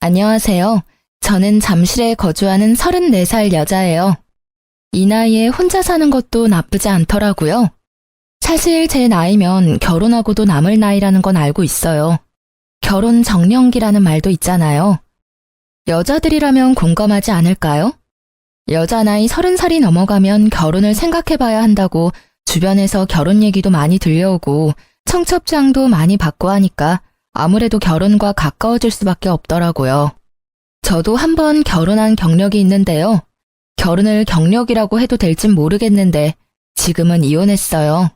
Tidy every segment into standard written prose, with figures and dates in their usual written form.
안녕하세요. 저는 잠실에 거주하는 34살 여자예요. 이 나이에 혼자 사는 것도 나쁘지 않더라고요. 사실 제 나이면 결혼하고도 남을 나이라는 건 알고 있어요. 결혼 정년기라는 말도 있잖아요. 여자들이라면 공감하지 않을까요? 여자 나이 30살이 넘어가면 결혼을 생각해봐야 한다고 주변에서 결혼 얘기도 많이 들려오고 청첩장도 많이 받고 하니까 아무래도 결혼과 가까워질 수밖에 없더라고요. 저도 한번 결혼한 경력이 있는데요. 결혼을 경력이라고 해도 될진 모르겠는데 지금은 이혼했어요.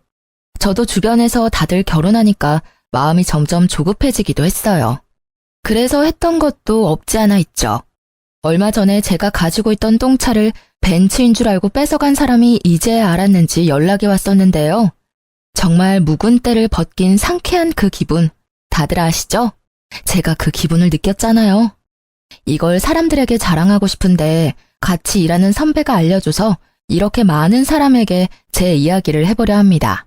저도 주변에서 다들 결혼하니까 마음이 점점 조급해지기도 했어요. 그래서 했던 것도 없지 않아 있죠. 얼마 전에 제가 가지고 있던 똥차를 벤츠인 줄 알고 뺏어간 사람이 이제야 알았는지 연락이 왔었는데요. 정말 묵은 때를 벗긴 상쾌한 그 기분, 다들 아시죠? 제가 그 기분을 느꼈잖아요. 이걸 사람들에게 자랑하고 싶은데 같이 일하는 선배가 알려줘서 이렇게 많은 사람에게 제 이야기를 해보려 합니다.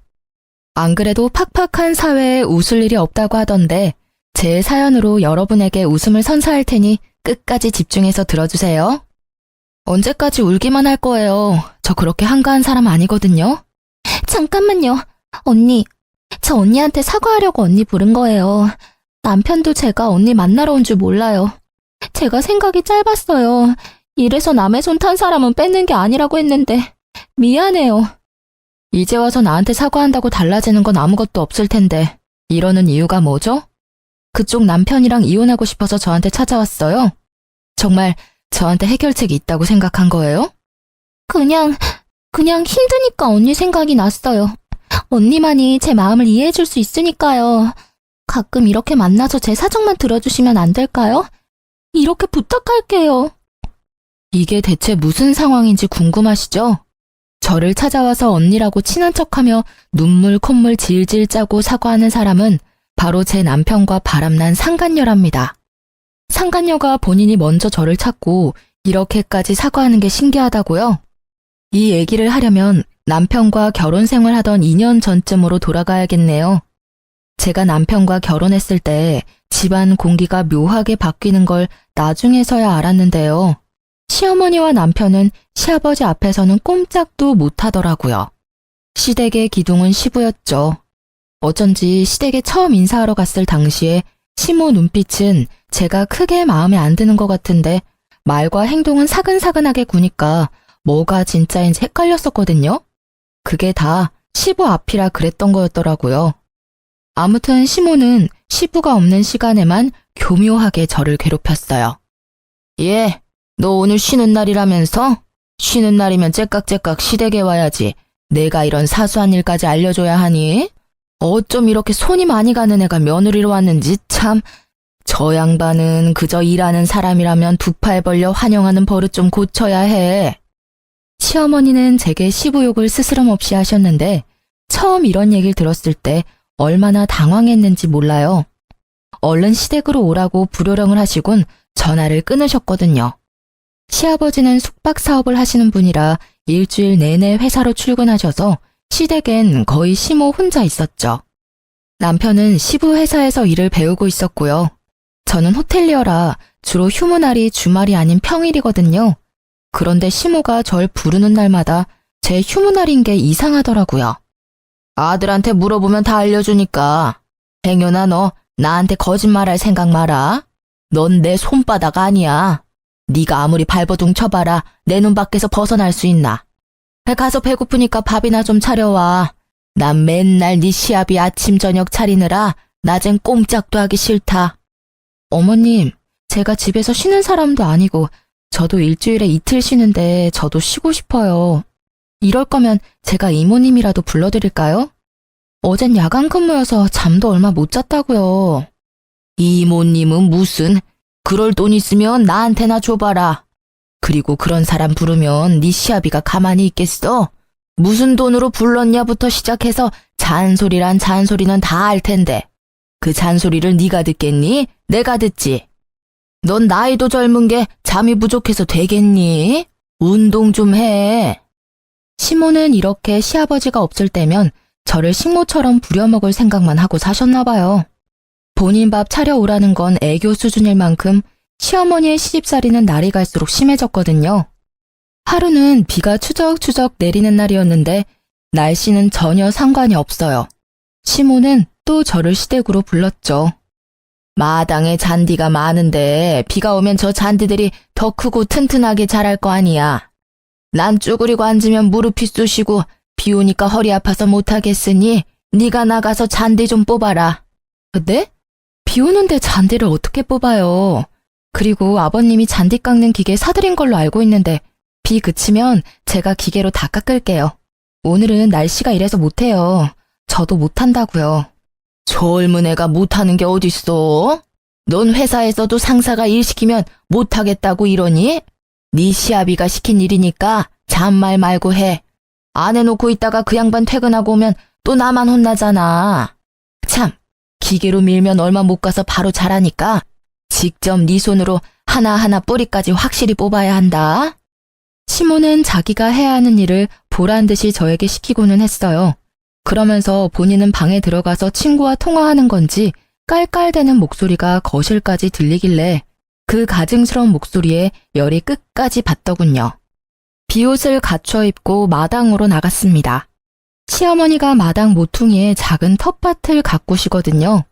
안 그래도 팍팍한 사회에 웃을 일이 없다고 하던데 제 사연으로 여러분에게 웃음을 선사할 테니 끝까지 집중해서 들어주세요. 언제까지 울기만 할 거예요. 저 그렇게 한가한 사람 아니거든요. 잠깐만요. 언니, 저 언니한테 사과하려고 언니 부른 거예요. 남편도 제가 언니 만나러 온 줄 몰라요. 제가 생각이 짧았어요. 이래서 남의 손 탄 사람은 뺏는 게 아니라고 했는데 미안해요. 이제 와서 나한테 사과한다고 달라지는 건 아무것도 없을 텐데 이러는 이유가 뭐죠? 그쪽 남편이랑 이혼하고 싶어서 저한테 찾아왔어요? 정말 저한테 해결책이 있다고 생각한 거예요? 그냥 힘드니까 언니 생각이 났어요. 언니만이 제 마음을 이해해줄 수 있으니까요. 가끔 이렇게 만나서 제 사정만 들어주시면 안 될까요? 이렇게 부탁할게요. 이게 대체 무슨 상황인지 궁금하시죠? 저를 찾아와서 언니라고 친한 척하며 눈물 콧물 질질 짜고 사과하는 사람은 바로 제 남편과 바람난 상간녀랍니다. 상간녀가 본인이 먼저 저를 찾고 이렇게까지 사과하는 게 신기하다고요? 이 얘기를 하려면 남편과 결혼 생활하던 2년 전쯤으로 돌아가야겠네요. 제가 남편과 결혼했을 때 집안 공기가 묘하게 바뀌는 걸 나중에서야 알았는데요. 시어머니와 남편은 시아버지 앞에서는 꼼짝도 못하더라고요. 시댁의 기둥은 시부였죠. 어쩐지 시댁에 처음 인사하러 갔을 당시에 시모 눈빛은 제가 크게 마음에 안 드는 것 같은데 말과 행동은 사근사근하게 구니까 뭐가 진짜인지 헷갈렸었거든요. 그게 다 시부 앞이라 그랬던 거였더라고요. 아무튼 시모는 시부가 없는 시간에만 교묘하게 저를 괴롭혔어요. 예, 너 오늘 쉬는 날이라면서? 쉬는 날이면 째깍째깍 시댁에 와야지. 내가 이런 사소한 일까지 알려줘야 하니? 어쩜 이렇게 손이 많이 가는 애가 며느리로 왔는지 참. 저 양반은 그저 일하는 사람이라면 두 팔 벌려 환영하는 버릇 좀 고쳐야 해. 시어머니는 제게 시부욕을 스스럼없이 하셨는데 처음 이런 얘기를 들었을 때 얼마나 당황했는지 몰라요. 얼른 시댁으로 오라고 불효령을 하시곤 전화를 끊으셨거든요. 시아버지는 숙박 사업을 하시는 분이라 일주일 내내 회사로 출근하셔서 시댁엔 거의 시모 혼자 있었죠. 남편은 시부 회사에서 일을 배우고 있었고요. 저는 호텔리어라 주로 휴무날이 주말이 아닌 평일이거든요. 그런데 시모가 절 부르는 날마다 제 휴무날인 게 이상하더라고요. 아들한테 물어보면 다 알려주니까. 행여나 너 나한테 거짓말할 생각 마라. 넌 내 손바닥 아니야. 네가 아무리 발버둥 쳐봐라 내 눈 밖에서 벗어날 수 있나. 가서 배고프니까 밥이나 좀 차려와. 난 맨날 네 시아비 아침 저녁 차리느라 낮엔 꼼짝도 하기 싫다. 어머님, 제가 집에서 쉬는 사람도 아니고 저도 일주일에 이틀 쉬는데 저도 쉬고 싶어요. 이럴 거면 제가 이모님이라도 불러드릴까요? 어젠 야간 근무여서 잠도 얼마 못 잤다고요. 이모님은 무슨, 그럴 돈 있으면 나한테나 줘봐라. 그리고 그런 사람 부르면 네 시아비가 가만히 있겠어? 무슨 돈으로 불렀냐부터 시작해서 잔소리란 잔소리는 다 알 텐데 그 잔소리를 네가 듣겠니? 내가 듣지. 넌 나이도 젊은 게 잠이 부족해서 되겠니? 운동 좀 해. 시모는 이렇게 시아버지가 없을 때면 저를 식모처럼 부려먹을 생각만 하고 사셨나 봐요. 본인 밥 차려오라는 건 애교 수준일 만큼 시어머니의 시집살이는 날이 갈수록 심해졌거든요. 하루는 비가 추적추적 내리는 날이었는데 날씨는 전혀 상관이 없어요. 시모는 또 저를 시댁으로 불렀죠. 마당에 잔디가 많은데 비가 오면 저 잔디들이 더 크고 튼튼하게 자랄 거 아니야. 난 쭈그리고 앉으면 무릎이 쑤시고 비 오니까 허리 아파서 못하겠으니 네가 나가서 잔디 좀 뽑아라. 네? 비 오는데 잔디를 어떻게 뽑아요? 그리고 아버님이 잔디 깎는 기계 사들인 걸로 알고 있는데 비 그치면 제가 기계로 다 깎을게요. 오늘은 날씨가 이래서 못해요. 저도 못한다고요. 젊은 애가 못하는 게 어딨어? 넌 회사에서도 상사가 일 시키면 못하겠다고 이러니? 네 시아비가 시킨 일이니까 잔말 말고 해. 안 해놓고 있다가 그 양반 퇴근하고 오면 또 나만 혼나잖아. 참, 기계로 밀면 얼마 못 가서 바로 자라니까 직접 네 손으로 하나하나 뿌리까지 확실히 뽑아야 한다. 시모는 자기가 해야 하는 일을 보란 듯이 저에게 시키고는 했어요. 그러면서 본인은 방에 들어가서 친구와 통화하는 건지 깔깔대는 목소리가 거실까지 들리길래 그 가증스러운 목소리에 열이 끝까지 받더군요. 비옷을 갖춰 입고 마당으로 나갔습니다. 시어머니가 마당 모퉁이에 작은 텃밭을 가꾸시거든요.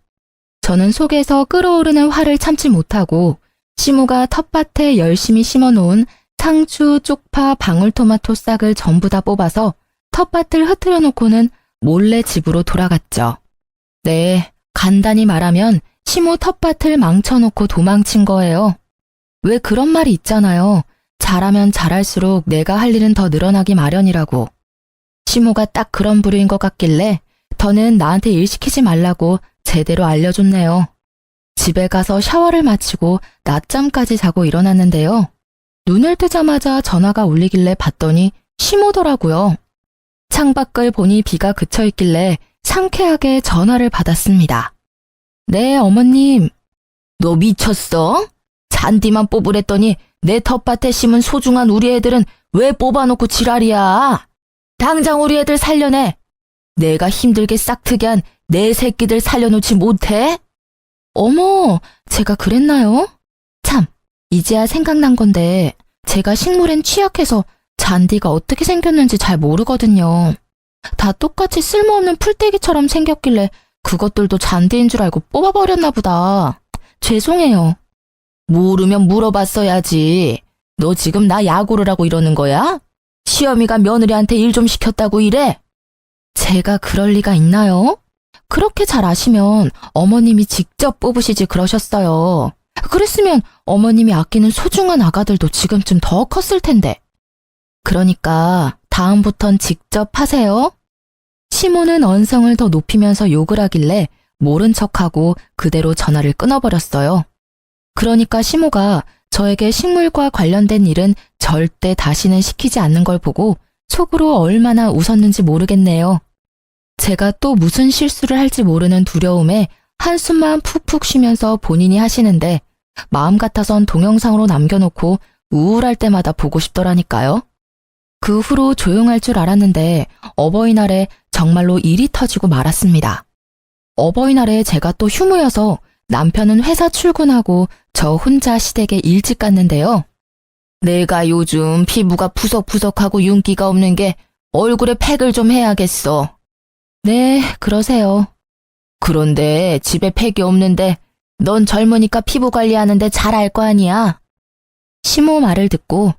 저는 속에서 끓어오르는 화를 참지 못하고 시모가 텃밭에 열심히 심어놓은 상추, 쪽파, 방울토마토 싹을 전부 다 뽑아서 텃밭을 흐트려 놓고는 몰래 집으로 돌아갔죠. 네, 간단히 말하면 시모 텃밭을 망쳐놓고 도망친 거예요. 왜 그런 말이 있잖아요. 잘하면 잘할수록 내가 할 일은 더 늘어나기 마련이라고. 시모가 딱 그런 부류인 것 같길래 더는 나한테 일 시키지 말라고 제대로 알려줬네요. 집에 가서 샤워를 마치고 낮잠까지 자고 일어났는데요. 눈을 뜨자마자 전화가 울리길래 봤더니 시모더라고요. 창밖을 보니 비가 그쳐 있길래 상쾌하게 전화를 받았습니다. 네, 어머님. 너 미쳤어? 잔디만 뽑으랬더니 내 텃밭에 심은 소중한 우리 애들은 왜 뽑아놓고 지랄이야? 당장 우리 애들 살려내. 내가 힘들게 싹트게 한 내 새끼들 살려놓지 못해? 어머, 제가 그랬나요? 참, 이제야 생각난 건데 제가 식물엔 취약해서 잔디가 어떻게 생겼는지 잘 모르거든요. 다 똑같이 쓸모없는 풀떼기처럼 생겼길래 그것들도 잔디인 줄 알고 뽑아버렸나 보다. 죄송해요. 모르면 물어봤어야지. 너 지금 나 야구를 하고 이러는 거야? 시어미가 며느리한테 일 좀 시켰다고 이래? 제가 그럴 리가 있나요? 그렇게 잘 아시면 어머님이 직접 뽑으시지 그러셨어요. 그랬으면 어머님이 아끼는 소중한 아가들도 지금쯤 더 컸을 텐데. 그러니까 다음부턴 직접 하세요. 시모는 언성을 더 높이면서 욕을 하길래 모른 척하고 그대로 전화를 끊어버렸어요. 그러니까 시모가 저에게 식물과 관련된 일은 절대 다시는 시키지 않는 걸 보고 속으로 얼마나 웃었는지 모르겠네요. 제가 또 무슨 실수를 할지 모르는 두려움에 한숨만 푹푹 쉬면서 본인이 하시는데 마음 같아선 동영상으로 남겨놓고 우울할 때마다 보고 싶더라니까요. 그 후로 조용할 줄 알았는데 어버이날에 정말로 일이 터지고 말았습니다. 어버이날에 제가 또 휴무여서 남편은 회사 출근하고 저 혼자 시댁에 일찍 갔는데요. 내가 요즘 피부가 푸석푸석하고 윤기가 없는 게 얼굴에 팩을 좀 해야겠어. 네, 그러세요. 그런데 집에 팩이 없는데 넌 젊으니까 피부 관리하는데 잘 알 거 아니야. 시모 말을 듣고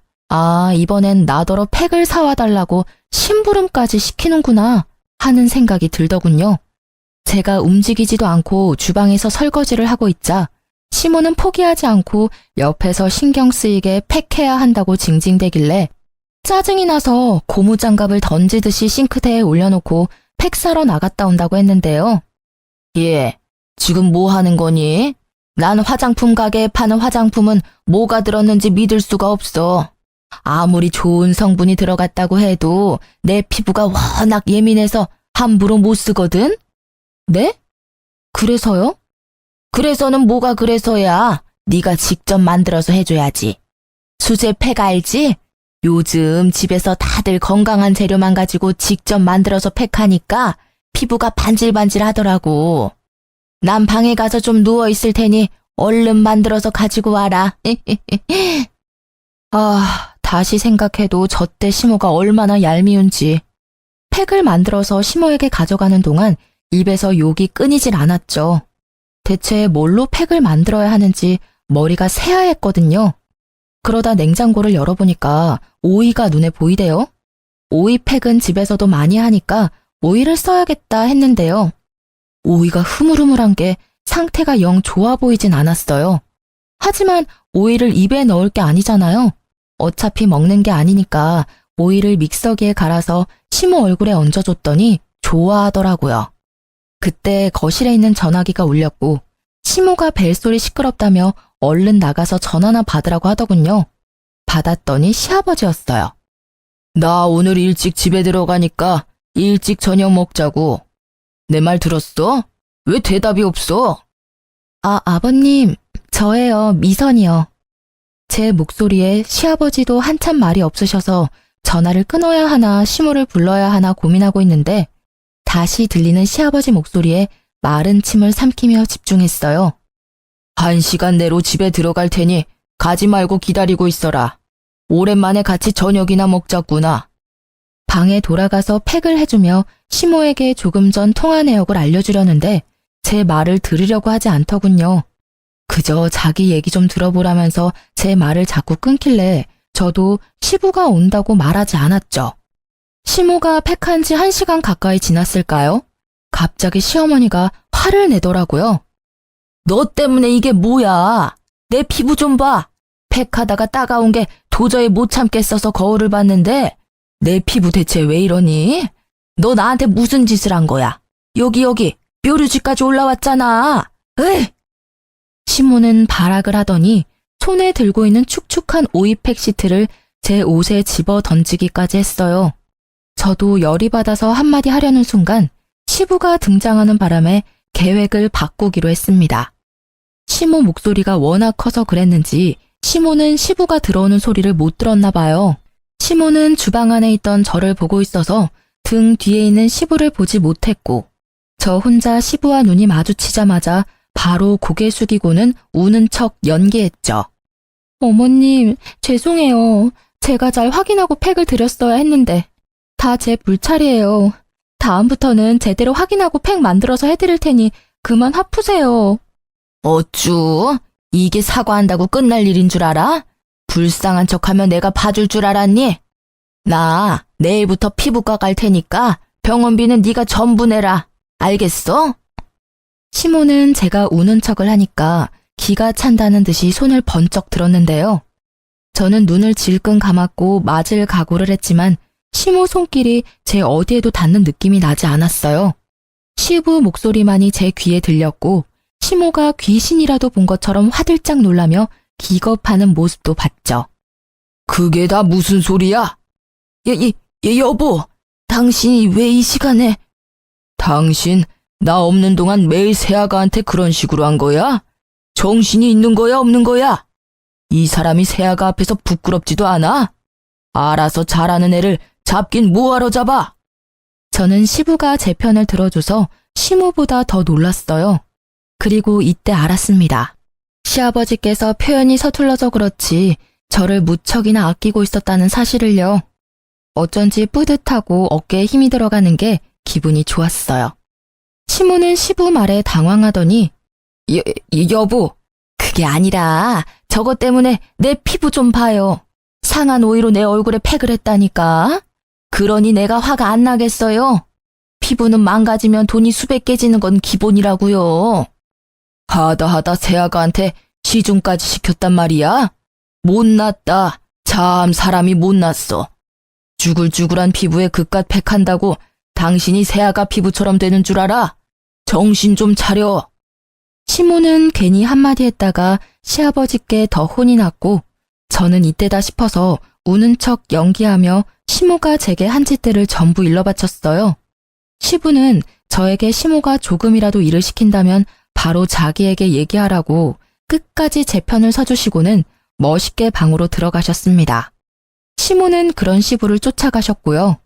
이번엔 나더러 팩을 사와달라고 심부름까지 시키는구나 하는 생각이 들더군요. 제가 움직이지도 않고 주방에서 설거지를 하고 있자 시모는 포기하지 않고 옆에서 신경 쓰이게 팩해야 한다고 징징대길래 짜증이 나서 고무장갑을 던지듯이 싱크대에 올려놓고 팩 사러 나갔다 온다고 했는데요. 예, 지금 뭐 하는 거니? 난 화장품 가게에 파는 화장품은 뭐가 들었는지 믿을 수가 없어. 아무리 좋은 성분이 들어갔다고 해도 내 피부가 워낙 예민해서 함부로 못 쓰거든? 네? 그래서요? 그래서는 뭐가 그래서야. 네가 직접 만들어서 해줘야지. 수제 팩 알지? 요즘 집에서 다들 건강한 재료만 가지고 직접 만들어서 팩하니까 피부가 반질반질 하더라고. 난 방에 가서 좀 누워있을 테니 얼른 만들어서 가지고 와라. 다시 생각해도 저때 시모가 얼마나 얄미운지. 팩을 만들어서 시모에게 가져가는 동안 입에서 욕이 끊이질 않았죠. 대체 뭘로 팩을 만들어야 하는지 머리가 새하했거든요. 그러다 냉장고를 열어보니까 오이가 눈에 보이대요. 오이 팩은 집에서도 많이 하니까 오이를 써야겠다 했는데요. 오이가 흐물흐물한 게 상태가 영 좋아 보이진 않았어요. 하지만 오이를 입에 넣을 게 아니잖아요. 어차피 먹는 게 아니니까 오이를 믹서기에 갈아서 시모 얼굴에 얹어줬더니 좋아하더라고요. 그때 거실에 있는 전화기가 울렸고 시모가 벨소리 시끄럽다며 얼른 나가서 전화나 받으라고 하더군요. 받았더니 시아버지였어요. 나 오늘 일찍 집에 들어가니까 일찍 저녁 먹자고. 내 말 들었어? 왜 대답이 없어? 아버님, 저예요, 미선이요. 제 목소리에 시아버지도 한참 말이 없으셔서 전화를 끊어야 하나 시모를 불러야 하나 고민하고 있는데 다시 들리는 시아버지 목소리에 마른 침을 삼키며 집중했어요. 1시간 내로 집에 들어갈 테니 가지 말고 기다리고 있어라. 오랜만에 같이 저녁이나 먹자꾸나. 방에 돌아가서 팩을 해주며 시모에게 조금 전 통화 내역을 알려주려는데 제 말을 들으려고 하지 않더군요. 그저 자기 얘기 좀 들어보라면서 제 말을 자꾸 끊길래 저도 시부가 온다고 말하지 않았죠. 시모가 팩한 지 1시간 가까이 지났을까요? 갑자기 시어머니가 화를 내더라고요. 너 때문에 이게 뭐야? 내 피부 좀 봐. 팩하다가 따가운 게 도저히 못 참겠어서 거울을 봤는데 내 피부 대체 왜 이러니? 너 나한테 무슨 짓을 한 거야? 여기 뾰루지까지 올라왔잖아. 에이! 시모는 발악을 하더니 손에 들고 있는 축축한 오이팩 시트를 제 옷에 집어 던지기까지 했어요. 저도 열이 받아서 한마디 하려는 순간 시부가 등장하는 바람에 계획을 바꾸기로 했습니다. 시모 목소리가 워낙 커서 그랬는지 시모는 시부가 들어오는 소리를 못 들었나 봐요. 시모는 주방 안에 있던 저를 보고 있어서 등 뒤에 있는 시부를 보지 못했고 저 혼자 시부와 눈이 마주치자마자 바로 고개 숙이고는 우는 척 연기했죠. 어머님, 죄송해요. 제가 잘 확인하고 팩을 드렸어야 했는데 다 제 불찰이에요. 다음부터는 제대로 확인하고 팩 만들어서 해드릴 테니 그만 화 푸세요. 어쭈? 이게 사과한다고 끝날 일인 줄 알아? 불쌍한 척하면 내가 봐줄 줄 알았니? 나 내일부터 피부과 갈 테니까 병원비는 네가 전부 내라. 알겠어? 시모는 제가 우는 척을 하니까 기가 찬다는 듯이 손을 번쩍 들었는데요. 저는 눈을 질끈 감았고 맞을 각오를 했지만 시모 손길이 제 어디에도 닿는 느낌이 나지 않았어요. 시부 목소리만이 제 귀에 들렸고 시모가 귀신이라도 본 것처럼 화들짝 놀라며 기겁하는 모습도 봤죠. 그게 다 무슨 소리야? 여보, 당신이 왜 이 시간에? 당신 나 없는 동안 매일 새아가한테 그런 식으로 한 거야? 정신이 있는 거야 없는 거야? 이 사람이 새아가 앞에서 부끄럽지도 않아? 알아서 잘하는 애를 잡긴 뭐하러 잡아? 저는 시부가 제 편을 들어줘서 시모보다 더 놀랐어요. 그리고 이때 알았습니다. 시아버지께서 표현이 서툴러서 그렇지 저를 무척이나 아끼고 있었다는 사실을요. 어쩐지 뿌듯하고 어깨에 힘이 들어가는 게 기분이 좋았어요. 시모는 시부 말에 당황하더니 여보, 그게 아니라 저것 때문에 내 피부 좀 봐요. 상한 오이로 내 얼굴에 팩을 했다니까. 그러니 내가 화가 안 나겠어요. 피부는 망가지면 돈이 수백 깨지는 건 기본이라고요. 하다 새아가한테 시중까지 시켰단 말이야? 못났다. 참 사람이 못났어. 쭈글쭈글한 피부에 그깟 팩한다고 당신이 새아가 피부처럼 되는 줄 알아? 정신 좀 차려. 시모는 괜히 한마디 했다가 시아버지께 더 혼이 났고 저는 이때다 싶어서 우는 척 연기하며 시모가 제게 한 짓들을 전부 일러바쳤어요. 시부는 저에게 시모가 조금이라도 일을 시킨다면 바로 자기에게 얘기하라고 끝까지 제 편을 서주시고는 멋있게 방으로 들어가셨습니다. 시모는 그런 시부를 쫓아가셨고요.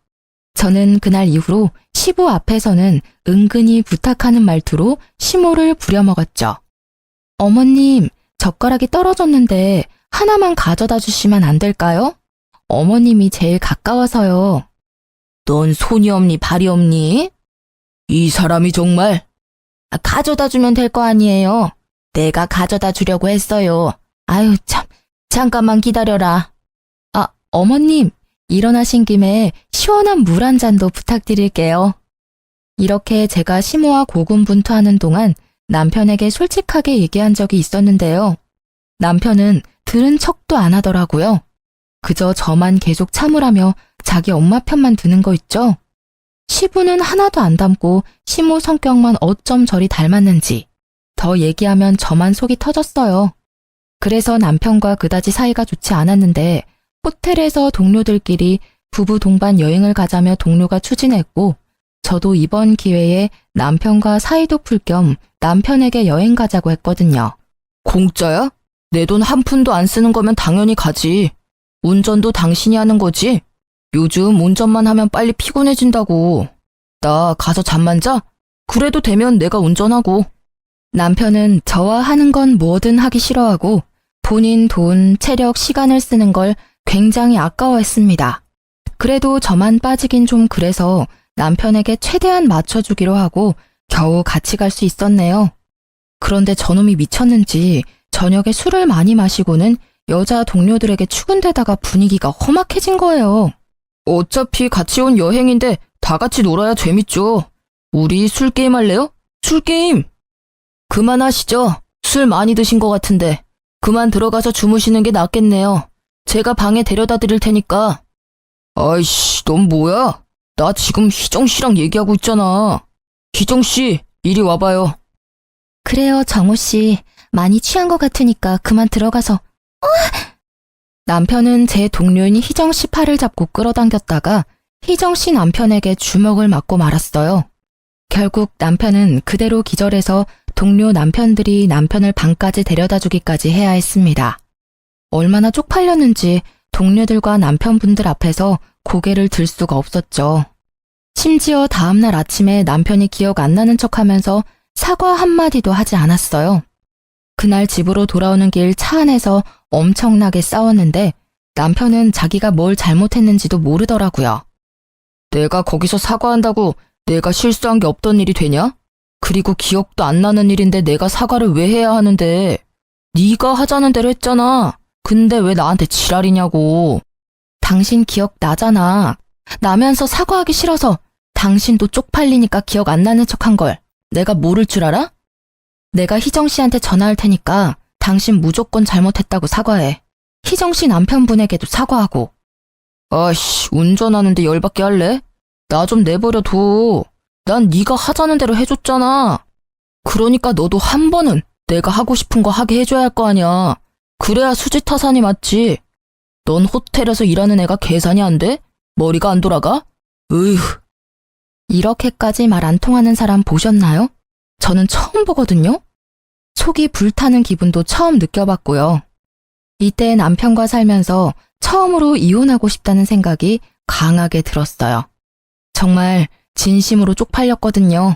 저는 그날 이후로 시부 앞에서는 은근히 부탁하는 말투로 시모를 부려먹었죠. 어머님, 젓가락이 떨어졌는데 하나만 가져다 주시면 안 될까요? 어머님이 제일 가까워서요. 넌 손이 없니 발이 없니? 이 사람이 정말. 가져다 주면 될 거 아니에요. 내가 가져다 주려고 했어요. 아유 참, 잠깐만 기다려라. 아, 어머님, 일어나신 김에 시원한 물 한 잔도 부탁드릴게요. 이렇게 제가 시모와 고군분투하는 동안 남편에게 솔직하게 얘기한 적이 있었는데요. 남편은 들은 척도 안 하더라고요. 그저 저만 계속 참으라며 자기 엄마 편만 드는 거 있죠? 시부는 하나도 안 닮고 시모 성격만 어쩜 저리 닮았는지 더 얘기하면 저만 속이 터졌어요. 그래서 남편과 그다지 사이가 좋지 않았는데 호텔에서 동료들끼리 부부 동반 여행을 가자며 동료가 추진했고 저도 이번 기회에 남편과 사이도 풀 겸 남편에게 여행 가자고 했거든요. 공짜야? 내 돈 한 푼도 안 쓰는 거면 당연히 가지. 운전도 당신이 하는 거지? 요즘 운전만 하면 빨리 피곤해진다고. 나 가서 잠만 자? 그래도 되면 내가 운전하고. 남편은 저와 하는 건 뭐든 하기 싫어하고 본인 돈, 체력, 시간을 쓰는 걸 굉장히 아까워했습니다. 그래도 저만 빠지긴 좀 그래서 남편에게 최대한 맞춰주기로 하고 겨우 같이 갈 수 있었네요. 그런데 저놈이 미쳤는지 저녁에 술을 많이 마시고는 여자 동료들에게 추근대다가 분위기가 험악해진 거예요. 어차피 같이 온 여행인데 다 같이 놀아야 재밌죠. 우리 술 게임 할래요? 술 게임! 그만하시죠. 술 많이 드신 것 같은데. 그만 들어가서 주무시는 게 낫겠네요. 제가 방에 데려다 드릴 테니까. 아이씨, 넌 뭐야? 나 지금 희정 씨랑 얘기하고 있잖아. 희정 씨, 이리 와봐요. 그래요, 정우 씨. 많이 취한 것 같으니까 그만 들어가서. 남편은 제 동료인 희정 씨 팔을 잡고 끌어당겼다가 희정 씨 남편에게 주먹을 맞고 말았어요. 결국 남편은 그대로 기절해서 동료 남편들이 남편을 방까지 데려다 주기까지 해야 했습니다. 얼마나 쪽팔렸는지 동료들과 남편분들 앞에서 고개를 들 수가 없었죠. 심지어 다음날 아침에 남편이 기억 안 나는 척하면서 사과 한마디도 하지 않았어요. 그날 집으로 돌아오는 길 차 안에서 엄청나게 싸웠는데 남편은 자기가 뭘 잘못했는지도 모르더라고요. 내가 거기서 사과한다고 내가 실수한 게 없던 일이 되냐? 그리고 기억도 안 나는 일인데 내가 사과를 왜 해야 하는데? 네가 하자는 대로 했잖아. 근데 왜 나한테 지랄이냐고. 당신 기억 나잖아. 나면서 사과하기 싫어서 당신도 쪽팔리니까 기억 안 나는 척한 걸 내가 모를 줄 알아? 내가 희정 씨한테 전화할 테니까 당신 무조건 잘못했다고 사과해. 희정 씨 남편분에게도 사과하고. 아이씨, 운전하는데 열받게 할래? 나 좀 내버려 둬. 난 네가 하자는 대로 해줬잖아. 그러니까 너도 한 번은 내가 하고 싶은 거 하게 해줘야 할 거 아니야. 그래야 수지타산이 맞지. 넌 호텔에서 일하는 애가 계산이 안 돼? 머리가 안 돌아가? 으휴. 이렇게까지 말 안 통하는 사람 보셨나요? 저는 처음 보거든요. 속이 불타는 기분도 처음 느껴봤고요. 이때 남편과 살면서 처음으로 이혼하고 싶다는 생각이 강하게 들었어요. 정말 진심으로 쪽팔렸거든요.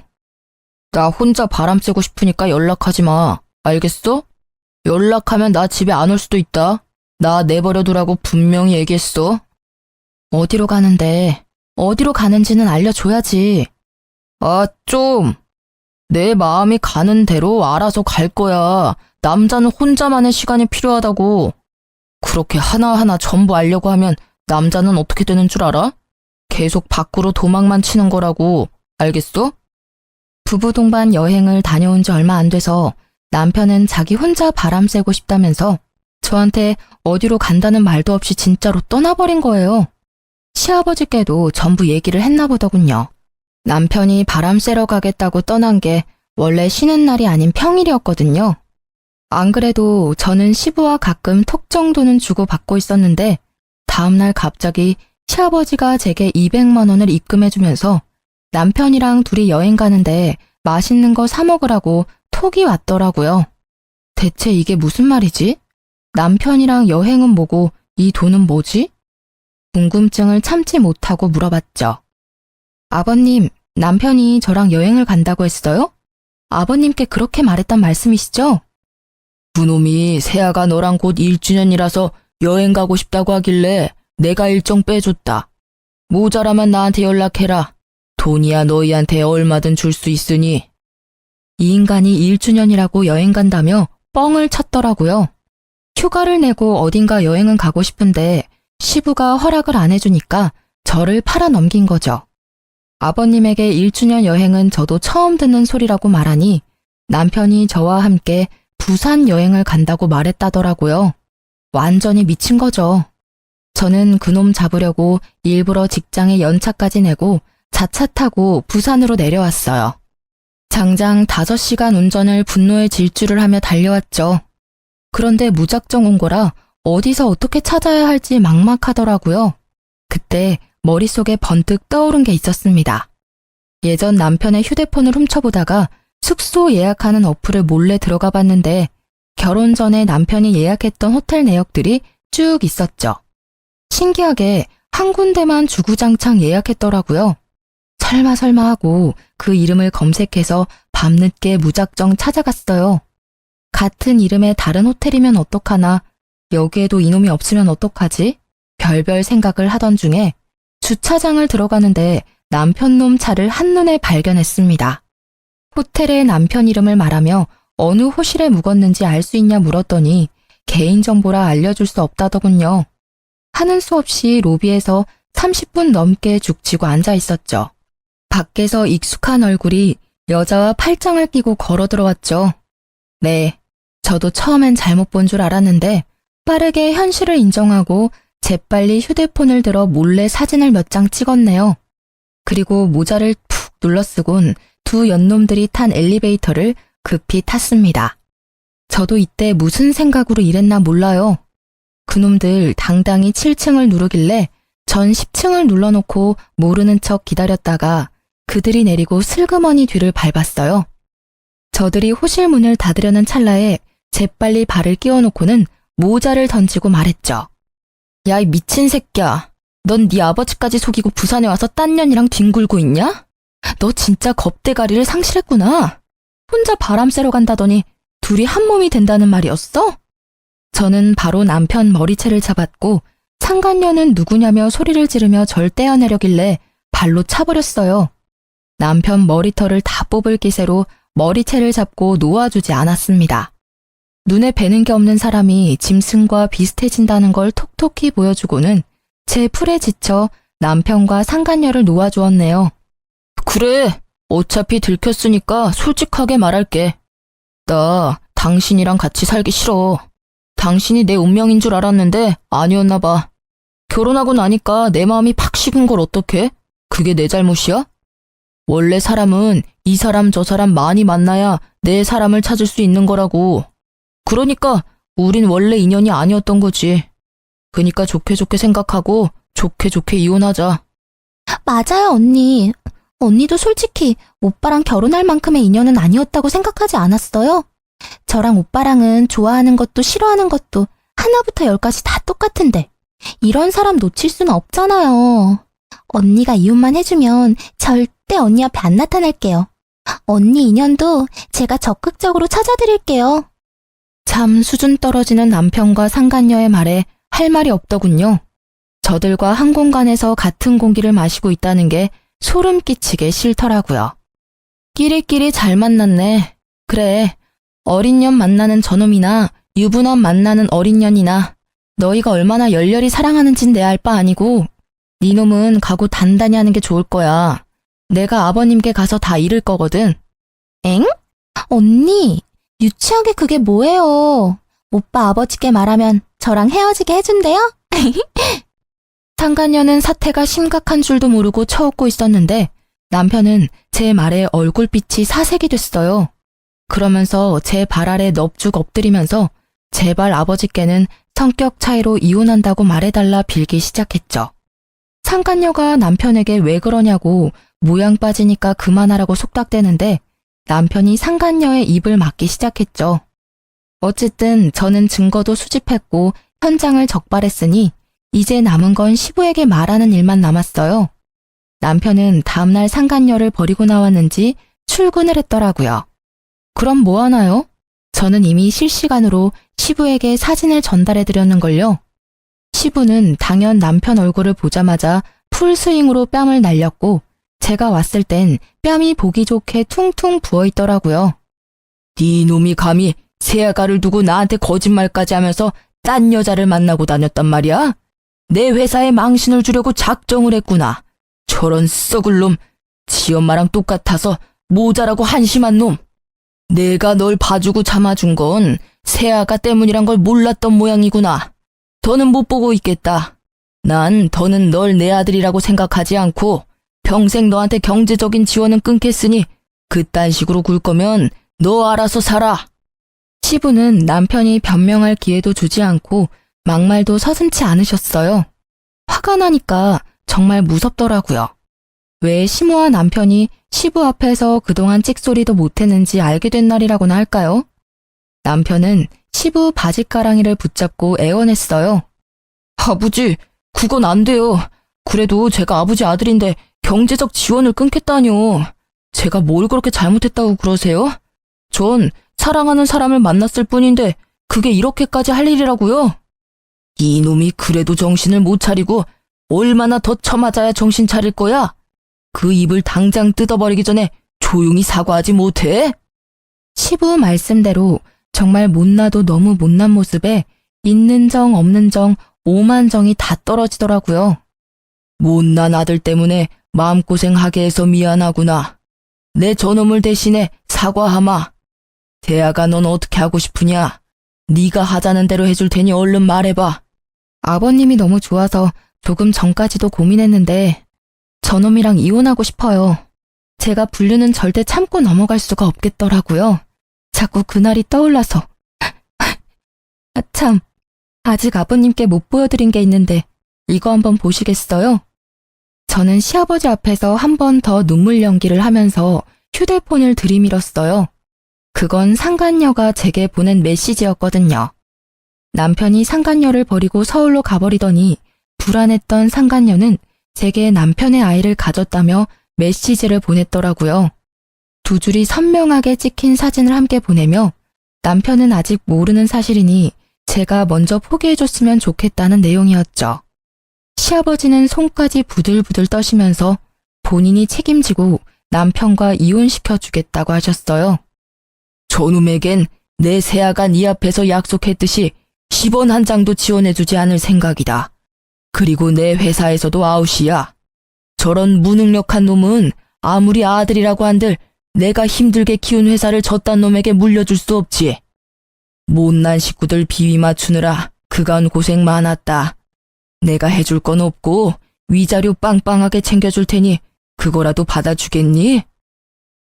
나 혼자 바람 쐬고 싶으니까 연락하지 마. 알겠어? 연락하면 나 집에 안 올 수도 있다. 나 내버려두라고 분명히 얘기했어. 어디로 가는데? 어디로 가는지는 알려줘야지. 아, 좀. 내 마음이 가는 대로 알아서 갈 거야. 남자는 혼자만의 시간이 필요하다고. 그렇게 하나하나 전부 알려고 하면 남자는 어떻게 되는 줄 알아? 계속 밖으로 도망만 치는 거라고. 알겠어? 부부 동반 여행을 다녀온 지 얼마 안 돼서 남편은 자기 혼자 바람 쐬고 싶다면서 저한테 어디로 간다는 말도 없이 진짜로 떠나버린 거예요. 시아버지께도 전부 얘기를 했나 보더군요. 남편이 바람 쐬러 가겠다고 떠난 게 원래 쉬는 날이 아닌 평일이었거든요. 안 그래도 저는 시부와 가끔 톡 정도는 주고받고 있었는데 다음날 갑자기 시아버지가 제게 200만 원을 입금해주면서 남편이랑 둘이 여행 가는데 맛있는 거 사 먹으라고 톡이 왔더라고요. 대체 이게 무슨 말이지? 남편이랑 여행은 뭐고 이 돈은 뭐지? 궁금증을 참지 못하고 물어봤죠. 아버님, 남편이 저랑 여행을 간다고 했어요? 아버님께 그렇게 말했단 말씀이시죠? 그놈이 세아가 너랑 곧 1주년이라서 여행 가고 싶다고 하길래 내가 일정 빼줬다. 모자라면 나한테 연락해라. 돈이야 너희한테 얼마든 줄 수 있으니. 이 인간이 1주년이라고 여행 간다며 뻥을 쳤더라고요. 휴가를 내고 어딘가 여행은 가고 싶은데 시부가 허락을 안 해주니까 저를 팔아넘긴 거죠. 아버님에게 1주년 여행은 저도 처음 듣는 소리라고 말하니 남편이 저와 함께 부산 여행을 간다고 말했다더라고요. 완전히 미친 거죠. 저는 그놈 잡으려고 일부러 직장에 연차까지 내고 자차 타고 부산으로 내려왔어요. 장장 5시간 운전을 분노의 질주를 하며 달려왔죠. 그런데 무작정 온 거라 어디서 어떻게 찾아야 할지 막막하더라고요. 그때 머릿속에 번뜩 떠오른 게 있었습니다. 예전 남편의 휴대폰을 훔쳐보다가 숙소 예약하는 어플을 몰래 들어가 봤는데 결혼 전에 남편이 예약했던 호텔 내역들이 쭉 있었죠. 신기하게 한 군데만 주구장창 예약했더라고요. 설마 하고 그 이름을 검색해서 밤늦게 무작정 찾아갔어요. 같은 이름의 다른 호텔이면 어떡하나, 여기에도 이놈이 없으면 어떡하지? 별별 생각을 하던 중에 주차장을 들어가는데 남편 놈 차를 한눈에 발견했습니다. 호텔에 남편 이름을 말하며 어느 호실에 묵었는지 알 수 있냐 물었더니 개인정보라 알려줄 수 없다더군요. 하는 수 없이 로비에서 30분 넘게 죽치고 앉아 있었죠. 밖에서 익숙한 얼굴이 여자와 팔짱을 끼고 걸어 들어왔죠. 네, 저도 처음엔 잘못 본 줄 알았는데 빠르게 현실을 인정하고 재빨리 휴대폰을 들어 몰래 사진을 몇 장 찍었네요. 그리고 모자를 푹 눌러쓰곤 두 연놈들이 탄 엘리베이터를 급히 탔습니다. 저도 이때 무슨 생각으로 이랬나 몰라요. 그놈들 당당히 7층을 누르길래 전 10층을 눌러놓고 모르는 척 기다렸다가 그들이 내리고 슬그머니 뒤를 밟았어요. 저들이 호실 문을 닫으려는 찰나에 재빨리 발을 끼워놓고는 모자를 던지고 말했죠. 야, 이 미친 새끼야. 넌 네 아버지까지 속이고 부산에 와서 딴 년이랑 뒹굴고 있냐? 너 진짜 겁대가리를 상실했구나. 혼자 바람 쐬러 간다더니 둘이 한 몸이 된다는 말이었어? 저는 바로 남편 머리채를 잡았고 상간녀는 누구냐며 소리를 지르며 절 떼어내려길래 발로 차버렸어요. 남편 머리털을 다 뽑을 기세로 머리채를 잡고 놓아주지 않았습니다. 눈에 뵈는 게 없는 사람이 짐승과 비슷해진다는 걸 톡톡히 보여주고는 제 풀에 지쳐 남편과 상간녀를 놓아주었네요. 그래, 어차피 들켰으니까 솔직하게 말할게. 나 당신이랑 같이 살기 싫어. 당신이 내 운명인 줄 알았는데 아니었나 봐. 결혼하고 나니까 내 마음이 팍 식은 걸 어떡해? 그게 내 잘못이야? 원래 사람은 이 사람 저 사람 많이 만나야 내 사람을 찾을 수 있는 거라고. 그러니까 우린 원래 인연이 아니었던 거지. 그니까 좋게 생각하고 좋게 이혼하자. 맞아요, 언니. 언니도 솔직히 오빠랑 결혼할 만큼의 인연은 아니었다고 생각하지 않았어요? 저랑 오빠랑은 좋아하는 것도 싫어하는 것도 하나부터 열까지 다 똑같은데 이런 사람 놓칠 수는 없잖아요. 언니가 이혼만 해주면 절대 언니 앞에 안 나타날게요. 언니 인연도 제가 적극적으로 찾아드릴게요. 참 수준 떨어지는 남편과 상간녀의 말에 할 말이 없더군요. 저들과 한 공간에서 같은 공기를 마시고 있다는 게 소름 끼치게 싫더라고요. 끼리끼리 잘 만났네. 그래, 어린 년 만나는 저놈이나 유부남 만나는 어린 년이나 너희가 얼마나 열렬히 사랑하는진 내 알 바 아니고 네 놈은 각오 단단히 하는 게 좋을 거야. 내가 아버님께 가서 다 잃을 거거든. 엥? 언니, 유치하게 그게 뭐예요? 오빠 아버지께 말하면 저랑 헤어지게 해준대요? 상간녀는 사태가 심각한 줄도 모르고 쳐웃고 있었는데 남편은 제 말에 얼굴빛이 사색이 됐어요. 그러면서 제 발 아래 넙죽 엎드리면서 제발 아버지께는 성격 차이로 이혼한다고 말해달라 빌기 시작했죠. 상간녀가 남편에게 왜 그러냐고 모양 빠지니까 그만하라고 속닥대는데 남편이 상간녀의 입을 막기 시작했죠. 어쨌든 저는 증거도 수집했고 현장을 적발했으니 이제 남은 건 시부에게 말하는 일만 남았어요. 남편은 다음날 상간녀를 버리고 나왔는지 출근을 했더라고요. 그럼 뭐 하나요? 저는 이미 실시간으로 시부에게 사진을 전달해드렸는걸요. 시부는 당연 남편 얼굴을 보자마자 풀스윙으로 뺨을 날렸고 제가 왔을 땐 뺨이 보기 좋게 퉁퉁 부어있더라고요. 네 놈이 감히 새아가를 두고 나한테 거짓말까지 하면서 딴 여자를 만나고 다녔단 말이야? 내 회사에 망신을 주려고 작정을 했구나. 저런 썩을 놈, 지 엄마랑 똑같아서 모자라고 한심한 놈. 내가 널 봐주고 참아준 건 새아가 때문이란 걸 몰랐던 모양이구나. 더는 못 보고 있겠다. 난 더는 널 내 아들이라고 생각하지 않고 평생 너한테 경제적인 지원은 끊겠으니 그딴 식으로 굴 거면 너 알아서 살아. 시부는 남편이 변명할 기회도 주지 않고 막말도 서슴지 않으셨어요. 화가 나니까 정말 무섭더라고요. 왜 시모와 남편이 시부 앞에서 그동안 찍소리도 못했는지 알게 된 날이라고나 할까요? 남편은 시부 바지가랑이를 붙잡고 애원했어요. 아버지, 그건 안 돼요. 그래도 제가 아버지 아들인데 경제적 지원을 끊겠다뇨. 제가 뭘 그렇게 잘못했다고 그러세요? 전 사랑하는 사람을 만났을 뿐인데 그게 이렇게까지 할 일이라고요? 이놈이 그래도 정신을 못 차리고 얼마나 더 쳐맞아야 정신 차릴 거야? 그 입을 당장 뜯어버리기 전에 조용히 사과하지 못해? 시부 말씀대로 정말 못나도 너무 못난 모습에 있는 정 없는 정 오만 정이 다 떨어지더라고요. 못난 아들 때문에 마음고생하게 해서 미안하구나. 내 저놈을 대신에 사과하마. 대아가 넌 어떻게 하고 싶으냐? 네가 하자는 대로 해줄 테니 얼른 말해봐. 아버님이 너무 좋아서 조금 전까지도 고민했는데 저놈이랑 이혼하고 싶어요. 제가 불륜은 절대 참고 넘어갈 수가 없겠더라고요. 자꾸 그날이 떠올라서. 참, 아직 아버님께 못 보여드린 게 있는데 이거 한번 보시겠어요? 저는 시아버지 앞에서 한 번 더 눈물 연기를 하면서 휴대폰을 들이밀었어요. 그건 상간녀가 제게 보낸 메시지였거든요. 남편이 상간녀를 버리고 서울로 가버리더니 불안했던 상간녀는 제게 남편의 아이를 가졌다며 메시지를 보냈더라고요. 두 줄이 선명하게 찍힌 사진을 함께 보내며 남편은 아직 모르는 사실이니 제가 먼저 포기해줬으면 좋겠다는 내용이었죠. 시아버지는 손까지 부들부들 떠시면서 본인이 책임지고 남편과 이혼시켜주겠다고 하셨어요. 저놈에겐 내 새아가 네 앞에서 약속했듯이 10원 한 장도 지원해주지 않을 생각이다. 그리고 내 회사에서도 아웃이야. 저런 무능력한 놈은 아무리 아들이라고 한들 내가 힘들게 키운 회사를 저딴 놈에게 물려줄 수 없지. 못난 식구들 비위 맞추느라 그간 고생 많았다. 내가 해줄 건 없고 위자료 빵빵하게 챙겨줄 테니 그거라도 받아주겠니?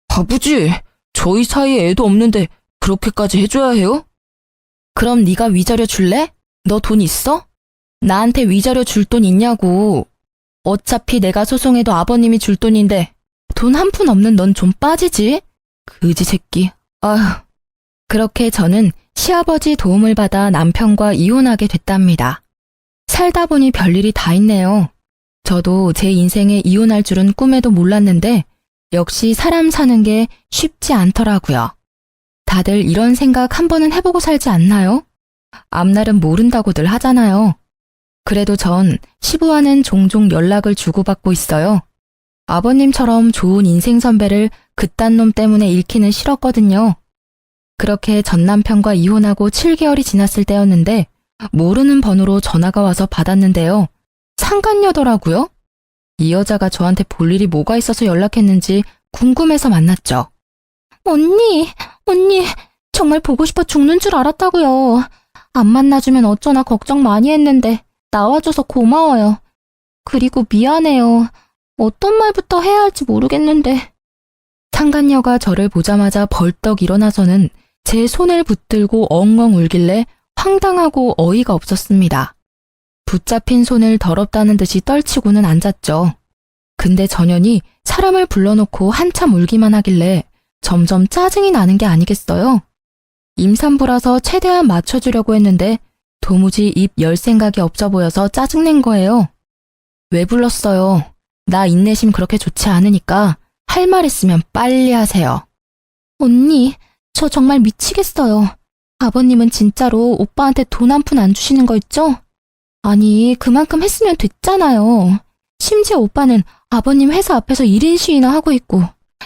아버지, 저희 사이에 애도 없는데 그렇게까지 해줘야 해요? 그럼 네가 위자료 줄래? 너 돈 있어? 나한테 위자료 줄 돈 있냐고. 어차피 내가 소송해도 아버님이 줄 돈인데 돈 한 푼 없는 넌 좀 빠지지? 그지 새끼. 아휴. 그렇게 저는 시아버지 도움을 받아 남편과 이혼하게 됐답니다. 살다 보니 별일이 다 있네요. 저도 제 인생에 이혼할 줄은 꿈에도 몰랐는데 역시 사람 사는 게 쉽지 않더라고요. 다들 이런 생각 한 번은 해보고 살지 않나요? 앞날은 모른다고들 하잖아요. 그래도 전 시부와는 종종 연락을 주고받고 있어요. 아버님처럼 좋은 인생 선배를 그딴 놈 때문에 잃기는 싫었거든요. 그렇게 전 남편과 이혼하고 7개월이 지났을 때였는데 모르는 번호로 전화가 와서 받았는데요. 상간녀더라고요. 이 여자가 저한테 볼 일이 뭐가 있어서 연락했는지 궁금해서 만났죠. 언니, 정말 보고 싶어 죽는 줄 알았다고요. 안 만나주면 어쩌나 걱정 많이 했는데 나와줘서 고마워요. 그리고 미안해요. 어떤 말부터 해야 할지 모르겠는데. 상간녀가 저를 보자마자 벌떡 일어나서는 제 손을 붙들고 엉엉 울길래 황당하고 어이가 없었습니다. 붙잡힌 손을 더럽다는 듯이 떨치고는 앉았죠. 근데 전현이 사람을 불러놓고 한참 울기만 하길래 점점 짜증이 나는 게 아니겠어요? 임산부라서 최대한 맞춰주려고 했는데 도무지 입 열 생각이 없어 보여서 짜증낸 거예요. 왜 불렀어요? 나 인내심 그렇게 좋지 않으니까 할 말 있으면 빨리 하세요. 언니, 저 정말 미치겠어요. 아버님은 진짜로 오빠한테 돈 한 푼 안 주시는 거 있죠? 아니, 그만큼 했으면 됐잖아요. 심지어 오빠는 아버님 회사 앞에서 1인 시위나 하고 있고,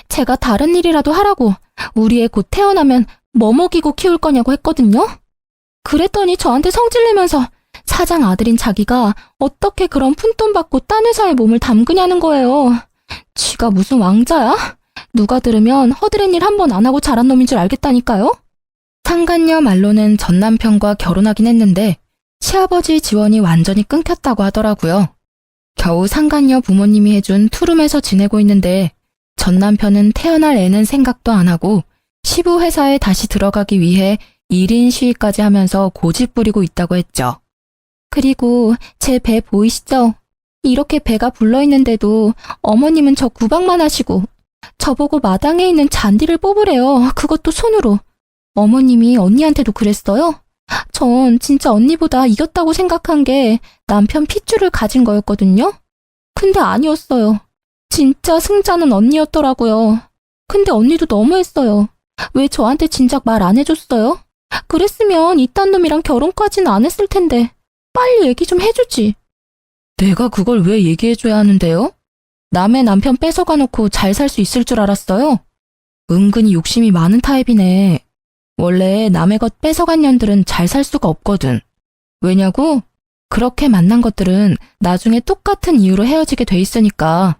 제가 다른 일이라도 하라고 우리 애 곧 태어나면 뭐 먹이고 키울 거냐고 했거든요? 그랬더니 저한테 성질내면서 사장 아들인 자기가 어떻게 그런 푼돈 받고 딴 회사에 몸을 담그냐는 거예요. 지가 무슨 왕자야? 누가 들으면 허드렛 일 한 번 안 하고 자란 놈인 줄 알겠다니까요? 상간녀 말로는 전 남편과 결혼하긴 했는데 시아버지 지원이 완전히 끊겼다고 하더라고요. 겨우 상간녀 부모님이 해준 투룸에서 지내고 있는데 전 남편은 태어날 애는 생각도 안 하고 시부 회사에 다시 들어가기 위해 1인 시위까지 하면서 고집 부리고 있다고 했죠. 그리고 제 배 보이시죠? 이렇게 배가 불러있는데도 어머님은 저 구박만 하시고 저보고 마당에 있는 잔디를 뽑으래요. 그것도 손으로. 어머님이 언니한테도 그랬어요? 전 진짜 언니보다 이겼다고 생각한 게 남편 핏줄을 가진 거였거든요? 근데 아니었어요. 진짜 승자는 언니였더라고요. 근데 언니도 너무했어요. 왜 저한테 진작 말 안 해줬어요? 그랬으면 이딴 놈이랑 결혼까지는 안 했을 텐데 빨리 얘기 좀 해주지. 내가 그걸 왜 얘기해줘야 하는데요? 남의 남편 뺏어가 놓고 잘 살 수 있을 줄 알았어요? 은근히 욕심이 많은 타입이네. 원래 남의 것 뺏어간 년들은 잘 살 수가 없거든. 왜냐고? 그렇게 만난 것들은 나중에 똑같은 이유로 헤어지게 돼 있으니까.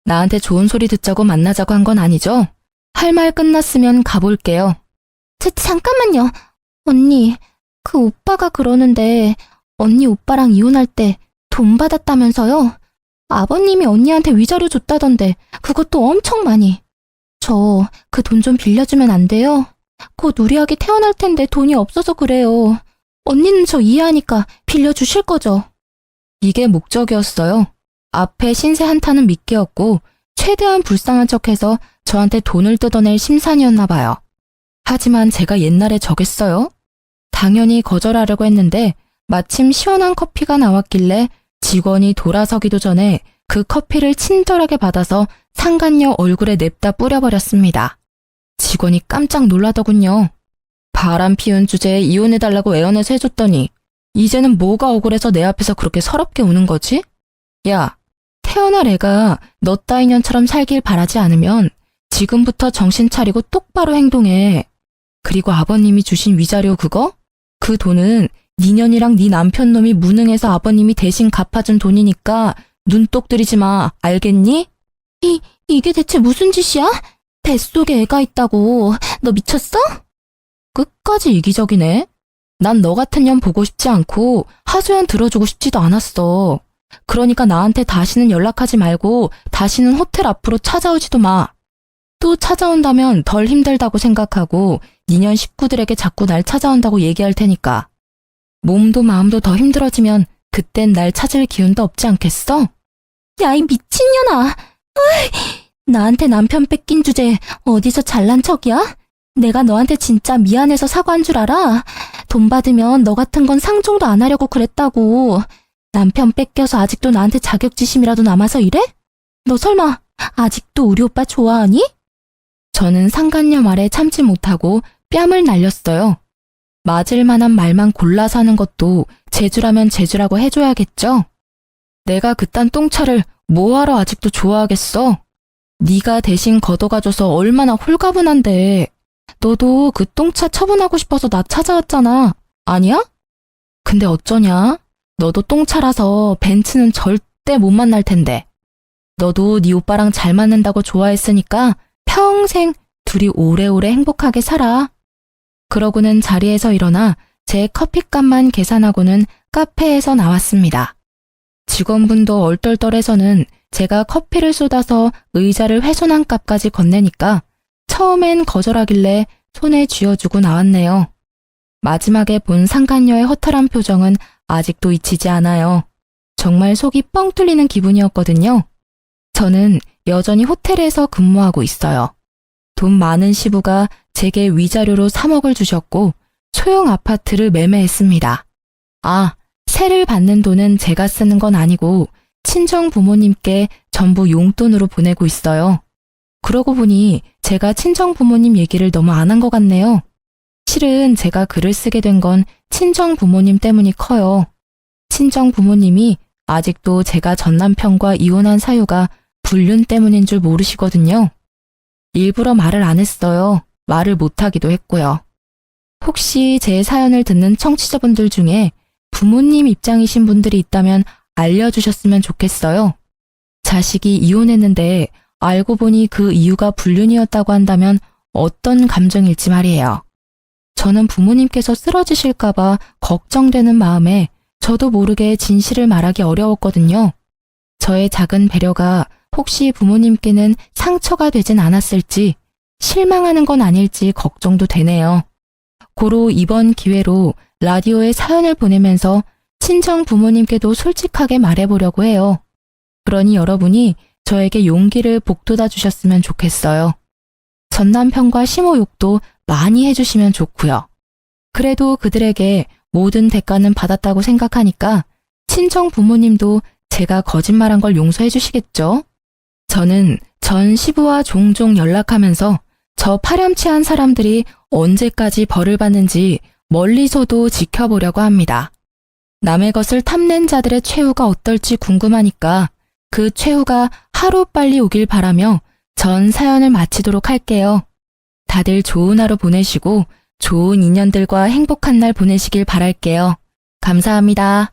나한테 좋은 소리 듣자고 만나자고 한 건 아니죠? 할 말 끝났으면 가볼게요. 잠깐만요. 언니, 그 오빠가 그러는데 언니 오빠랑 이혼할 때 돈 받았다면서요? 아버님이 언니한테 위자료 줬다던데 그것도 엄청 많이. 저 그 돈 좀 빌려주면 안 돼요? 곧 우리 아기 태어날 텐데 돈이 없어서 그래요. 언니는 저 이해하니까 빌려주실 거죠? 이게 목적이었어요. 앞에 신세 한타는 미끼였고 최대한 불쌍한 척해서 저한테 돈을 뜯어낼 심산이었나 봐요. 하지만 제가 옛날에 저겠어요? 당연히 거절하려고 했는데 마침 시원한 커피가 나왔길래 직원이 돌아서기도 전에 그 커피를 친절하게 받아서 상간녀 얼굴에 냅다 뿌려버렸습니다. 직원이 깜짝 놀라더군요. 바람 피운 주제에 이혼해달라고 애원해서 해줬더니 이제는 뭐가 억울해서 내 앞에서 그렇게 서럽게 우는 거지? 야, 태어날 애가 너 따위 년처럼 살길 바라지 않으면 지금부터 정신 차리고 똑바로 행동해. 그리고 아버님이 주신 위자료 그거? 그 돈은 네 년이랑 네 남편 놈이 무능해서 아버님이 대신 갚아준 돈이니까 눈독 들이지 마. 알겠니? 이게 대체 무슨 짓이야? 뱃속에 애가 있다고. 너 미쳤어? 끝까지 이기적이네. 난 너 같은 년 보고 싶지 않고 하소연 들어주고 싶지도 않았어. 그러니까 나한테 다시는 연락하지 말고 다시는 호텔 앞으로 찾아오지도 마. 또 찾아온다면 덜 힘들다고 생각하고 니년 식구들에게 자꾸 날 찾아온다고 얘기할 테니까. 몸도 마음도 더 힘들어지면 그땐 날 찾을 기운도 없지 않겠어? 야, 이 미친년아. 나한테 남편 뺏긴 주제에 어디서 잘난 척이야? 내가 너한테 진짜 미안해서 사과한 줄 알아? 돈 받으면 너 같은 건 상종도 안 하려고 그랬다고. 남편 뺏겨서 아직도 나한테 자격지심이라도 남아서 이래? 너 설마 아직도 우리 오빠 좋아하니? 저는 상간녀 말에 참지 못하고 뺨을 날렸어요. 맞을 만한 말만 골라서 하는 것도 재주라면 재주라고 해줘야겠죠? 내가 그딴 똥차를 뭐하러 아직도 좋아하겠어? 네가 대신 걷어가줘서 얼마나 홀가분한데. 너도 그 똥차 처분하고 싶어서 나 찾아왔잖아. 아니야? 근데 어쩌냐? 너도 똥차라서 벤츠는 절대 못 만날 텐데. 너도 네 오빠랑 잘 맞는다고 좋아했으니까 평생 둘이 오래오래 행복하게 살아. 그러고는 자리에서 일어나 제 커피값만 계산하고는 카페에서 나왔습니다. 직원분도 얼떨떨해서는 제가 커피를 쏟아서 의자를 훼손한 값까지 건네니까 처음엔 거절하길래 손에 쥐어주고 나왔네요. 마지막에 본 상간녀의 허탈한 표정은 아직도 잊히지 않아요. 정말 속이 뻥 뚫리는 기분이었거든요. 저는 여전히 호텔에서 근무하고 있어요. 돈 많은 시부가 제게 위자료로 3억을 주셨고 소형 아파트를 매매했습니다. 아, 세를 받는 돈은 제가 쓰는 건 아니고 친정 부모님께 전부 용돈으로 보내고 있어요. 그러고 보니 제가 친정 부모님 얘기를 너무 안 한 것 같네요. 실은 제가 글을 쓰게 된 건 친정 부모님 때문이 커요. 친정 부모님이 아직도 제가 전 남편과 이혼한 사유가 불륜 때문인 줄 모르시거든요. 일부러 말을 안 했어요. 말을 못하기도 했고요. 혹시 제 사연을 듣는 청취자분들 중에 부모님 입장이신 분들이 있다면 알려주셨으면 좋겠어요. 자식이 이혼했는데 알고 보니 그 이유가 불륜이었다고 한다면 어떤 감정일지 말이에요. 저는 부모님께서 쓰러지실까봐 걱정되는 마음에 저도 모르게 진실을 말하기 어려웠거든요. 저의 작은 배려가 혹시 부모님께는 상처가 되진 않았을지, 실망하는 건 아닐지 걱정도 되네요. 고로 이번 기회로 라디오에 사연을 보내면서 친정 부모님께도 솔직하게 말해보려고 해요. 그러니 여러분이 저에게 용기를 북돋아 주셨으면 좋겠어요. 전 남편과 심호욕도 많이 해주시면 좋고요. 그래도 그들에게 모든 대가는 받았다고 생각하니까 친정 부모님도 제가 거짓말한 걸 용서해 주시겠죠? 저는 전 시부와 종종 연락하면서 저 파렴치한 사람들이 언제까지 벌을 받는지 멀리서도 지켜보려고 합니다. 남의 것을 탐낸 자들의 최후가 어떨지 궁금하니까 그 최후가 하루빨리 오길 바라며 전 사연을 마치도록 할게요. 다들 좋은 하루 보내시고 좋은 인연들과 행복한 날 보내시길 바랄게요. 감사합니다.